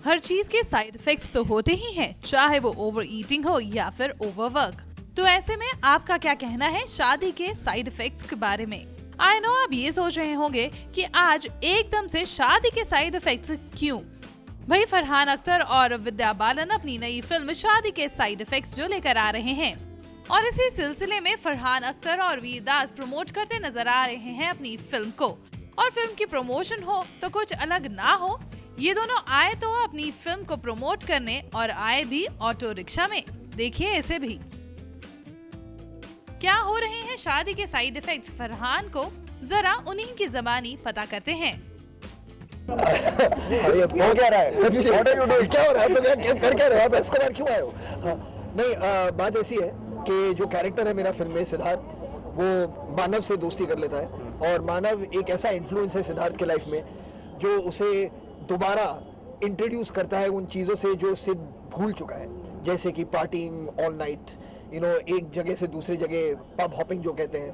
हर चीज के side effects तो होते ही हैं, चाहे वो ओवर ईटिंग हो या फिर ओवरवर्क। तो ऐसे में आपका क्या कहना है शादी के साइड इफेक्ट्स के बारे में? आई नो आप ये सोच रहे होंगे कि आज एकदम से शादी के साइड इफेक्ट्स क्यों? भाई फरहान अख्तर और विद्या बालन अपनी नई फिल्म शादी के साइड इफेक्ट्स जो लेकर आ रहे हैं, और इसी सिलसिले में फरहान अख्तर और वीर दास प्रमोट करते नजर आ रहे हैं अपनी फिल्म को। और फिल्म की प्रमोशन हो तो कुछ अलग ना हो, ये दोनों आए तो अपनी फिल्म को प्रमोट करने, और आए भी ऑटो रिक्शा में। देखिए इसे भी। क्या हो रहे हैं शादी के साइड इफेक्ट्स फरहान को, जरा उन्हीं की ज़बानी पता करते हैं। हो क्या रहा है? क्या हो रहा है? कर क्या रहे हो आप? इसको बार क्यों आए हो? नहीं, बात ऐसी है कि जो कैरेक्टर है मेरा फिल्म में सिद्धार्थ, वो मानव से दोस्ती कर लेता है, और मानव एक ऐसा इन्फ्लुएंस है सिद्धार्थ के लाइफ में जो उसे दोबारा इंट्रोड्यूस करता है उन चीज़ों से जो सिद्ध भूल चुका है, जैसे कि पार्टिंग ऑल नाइट, एक जगह से दूसरी जगह, पब हॉपिंग जो कहते हैं,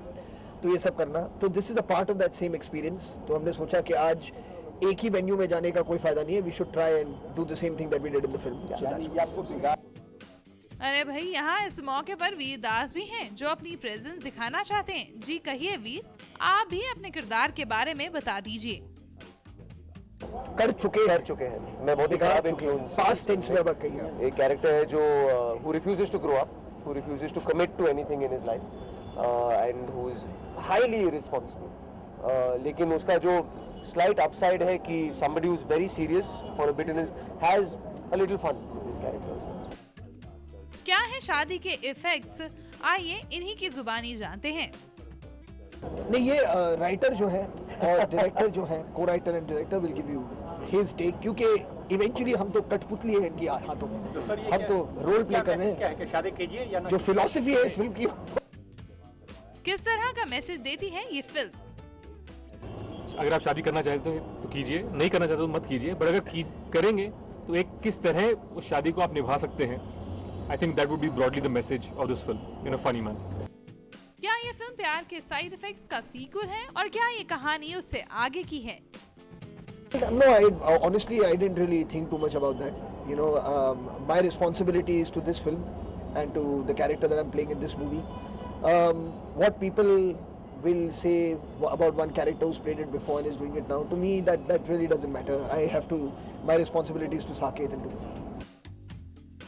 तो ये सब करना। तो this is a part of that same experience. तो हमने सोचा कि आज एक ही वेन्यू में जाने का कोई फायदा नहीं है, we should try and do the same thing that we did in the film. अरे भाई, यहाँ इस मौके पर वीर दास भी हैं जो अपनी प्रेजेंस दिखाना चाहते हैं। जी कहिए वीर, आप भी अपने किरदार के बारे में बता दीजिए। कर चुके हैं। मैं बहुत खराब इन्फ्लुएंस, पास्ट टेंस में अब कहिए। एक कैरेक्टर है जो who refuses to grow up, who refuses to commit to anything in his life, and who is highly irresponsible. लेकिन उसका जो slight upside है कि somebody who is very serious for a bit in his has a little fun with this character as well. क्या है शादी के effects, आइए इन्हीं की जुबानी जानते हैं। नहीं, ये राइटर जो है और डायरेक्टर जो है, को writer and director will give you his take, क्योंकि इवेंचुअली हम तो कठपुतली है इनकी हाथों में, हम तो रोल प्ले कर रहे हैं। शादी कीजिए या जो फिलॉसफी है इस फिल्म की। किस तरह का मैसेज देती है ये फिल्म? अगर आप शादी करना चाहते हो तो कीजिए, नहीं करना चाहते तो मत कीजिए, पर अगर करेंगे तो एक किस तरह उस शादी को आप निभा सकते हैं। I think that would be broadly the message of this film in a funny manner. क्या ये फिल्म प्यार के साइड इफेक्ट्स का सीक्वल है, और क्या ये कहानी उससे आगे की है? No, honestly I didn't really think too much about that. My responsibility is to this film and to the character that I'm playing in this movie. What people will say about one character who's played it before and is doing it now, to me that really doesn't matter. My responsibility is to Saket and to the film.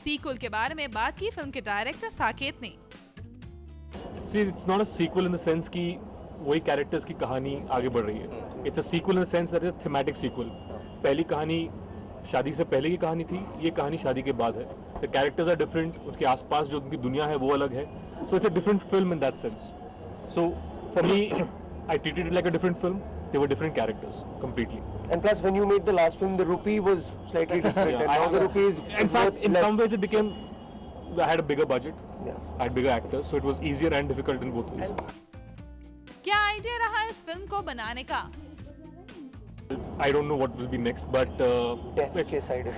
Sequel के बारे में बात की film के director Saket ने। See, it's not a sequel in the sense कि वही characters की कहानी आगे बढ़ रही है। It's a sequel in the sense that it's a thematic sequel. पहली कहानी शादी से पहले की कहानी थी, ये कहानी शादी के बाद है। The characters are different, उसके आसपास जो उनकी दुनिया है वो अलग है। So it's a different film in that sense. So for me, I treated it like a different film. They were different characters completely. And plus, when you made the last film, the rupee was slightly different, and now the rupee is in fact, in less. some ways it became. I had a bigger budget. Yeah. I had bigger actors, so it was easier and difficult in both ways. क्या idea रहा इस film को बनाने का? I don't know what will be next, but Death के side.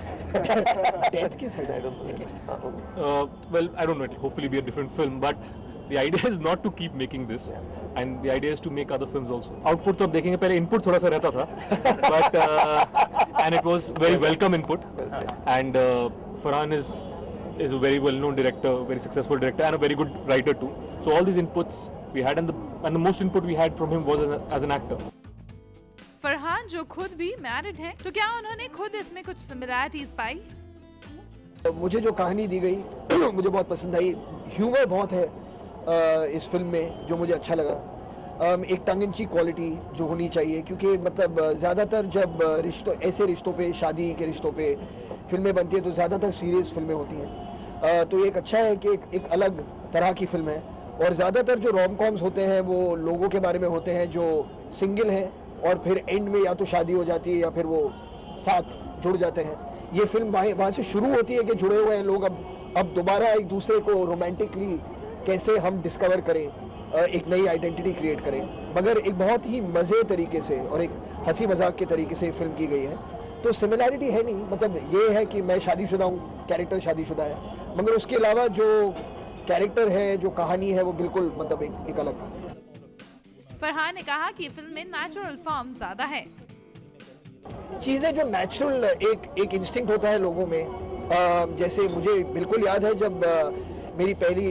Death के side, I don't know. well, I don't know. It'll hopefully be a different film, but the idea is not to keep making this, and the idea is to make other films also. Output तो अब देखेंगे, पहले input थोड़ा सा रहता था, but and it was very welcome input, and Farhan is a very well-known director, very successful director, and a very good writer too. So all these inputs we had, and the most input we had from him was as an actor. Farhan जो खुद भी married हैं, तो क्या उन्होंने खुद इसमें कुछ सिमिलैरिटीज पाई? मुझे जो कहानी दी गई मुझे बहुत पसंद आई। ह्यूमर बहुत है इस फिल्म में, जो मुझे अच्छा लगा। एक टंग इन चीक क्वालिटी जो होनी चाहिए, क्योंकि मतलब ज़्यादातर जब ऐसे रिश्तों पे, शादी के रिश्तों पे फिल्में बनती हैं तो ज़्यादातर सीरियस फिल्में होती हैं। तो एक अच्छा है कि एक अलग तरह की फिल्म है, और ज़्यादातर जो रोम कॉम्स होते हैं वो लोगों के बारे में होते हैं जो सिंगल हैं, और फिर एंड में या तो शादी हो जाती है या फिर वो साथ जुड़ जाते हैं। ये फिल्म वहाँ से शुरू होती है कि जुड़े हुए हैं लोग अब दोबारा एक दूसरे को रोमांटिकली कैसे हम डिस्कवर करें, एक नई आइडेंटिटी क्रिएट करें, मगर एक बहुत ही मज़े तरीके से और एक हंसी मजाक के तरीके से फिल्म की गई है। तो सिमिलैरिटी है नहीं, मतलब ये है कि मैं शादीशुदा हूँ, कैरेक्टर शादीशुदा है, मगर उसके अलावा जो कैरेक्टर है, जो कहानी है, वो बिल्कुल मतलब एक अलग कहानी है। फरहान ने कहा कि फिल्म में नेचुरल फॉर्म ज्यादा है। चीज़ें जो नेचुरल एक इंस्टिंक्ट होता है लोगों में, जैसे मुझे बिल्कुल याद है जब मेरी पहली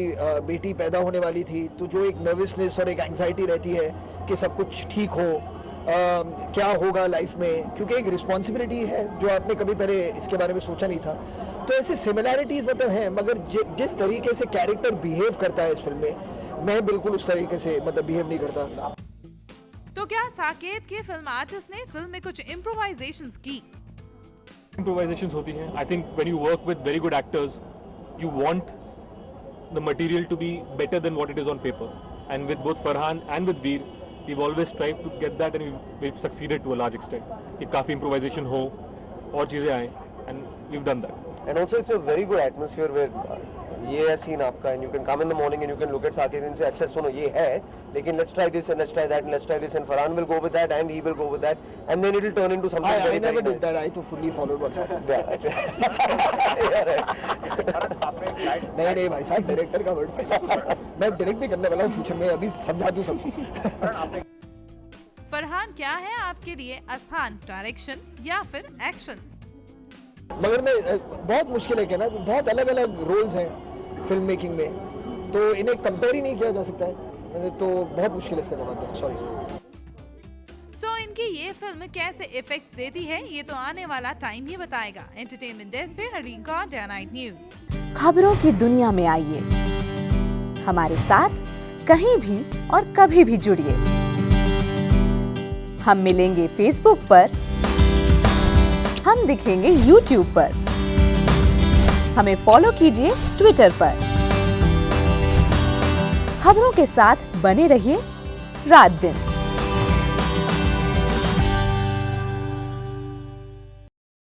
बेटी पैदा होने वाली थी, तो जो एक नर्वसनेस और एक एंग्जाइटी रहती है कि सब कुछ ठीक हो, क्या होगा लाइफ में, क्योंकि एक रिस्पॉन्सिबिलिटी है जो आपने कभी पहले इसके बारे में सोचा नहीं था। तो ऐसे सिमिलैरिटीज़ मतलब हैं, मगर जिस तरीके से कैरेक्टर बिहेव करता है इस फिल्म में, मैं बिल्कुल उस तरीके से मतलब बिहेव नहीं करता। तो क्या साकेत के फिल्म आर्टिस्ट ने फिल्म में कुछ इम्प्रोवाइजेशंस की? improvisations होती हैं. I think when you work with very good actors, you want the material to be better than what it is on paper. And with both Farhan and with Veer, we've always tried to get that, and we've succeeded to a large extent. कि काफी improvisation हो और चीजें आए, and we've done that. And also it's a very good atmosphere where ये है scene आपका, and you can come in the morning and you can look at Saket and say, अच्छा सुनो ये है, लेकिन let's try this and let's try that and let's try this, and Farhan will go with that and he will go with that, and then it will turn into something I very never very did that. I तो fully followed what's happening. नहीं भाई साहब, director का word मैं direct भी करने वाला हूँ फ्यूचर में, अभी समझा दूँ सबको। फरहान, क्या है आपके लिए आसान, डायरेक्शन या फिर एक्शन? मगर मैं बहुत मुश्किल है, कहना बहुत अलग अलग रोल्स हैं फिल्म मेकिंग में, तो इन्हें कंपेयर ही नहीं किया जा सकता है, तो बहुत मुश्किल है इसका जवाब देना, सॉरी। सो इनकी ये फिल्म कैसे इफेक्ट्स देती है, ये तो आने वाला टाइम ही बताएगा। एंटरटेनमेंट डेस्क से Harleen Kaur, day night news. खबरों की दुनिया में आइए, हमारे साथ कहीं भी और कभी भी जुड़िए। हम मिलेंगे फेसबुक पर, हम दिखेंगे यूट्यूब पर, हमें फॉलो कीजिए ट्विटर पर। खबरों के साथ बने रहिए रात दिन।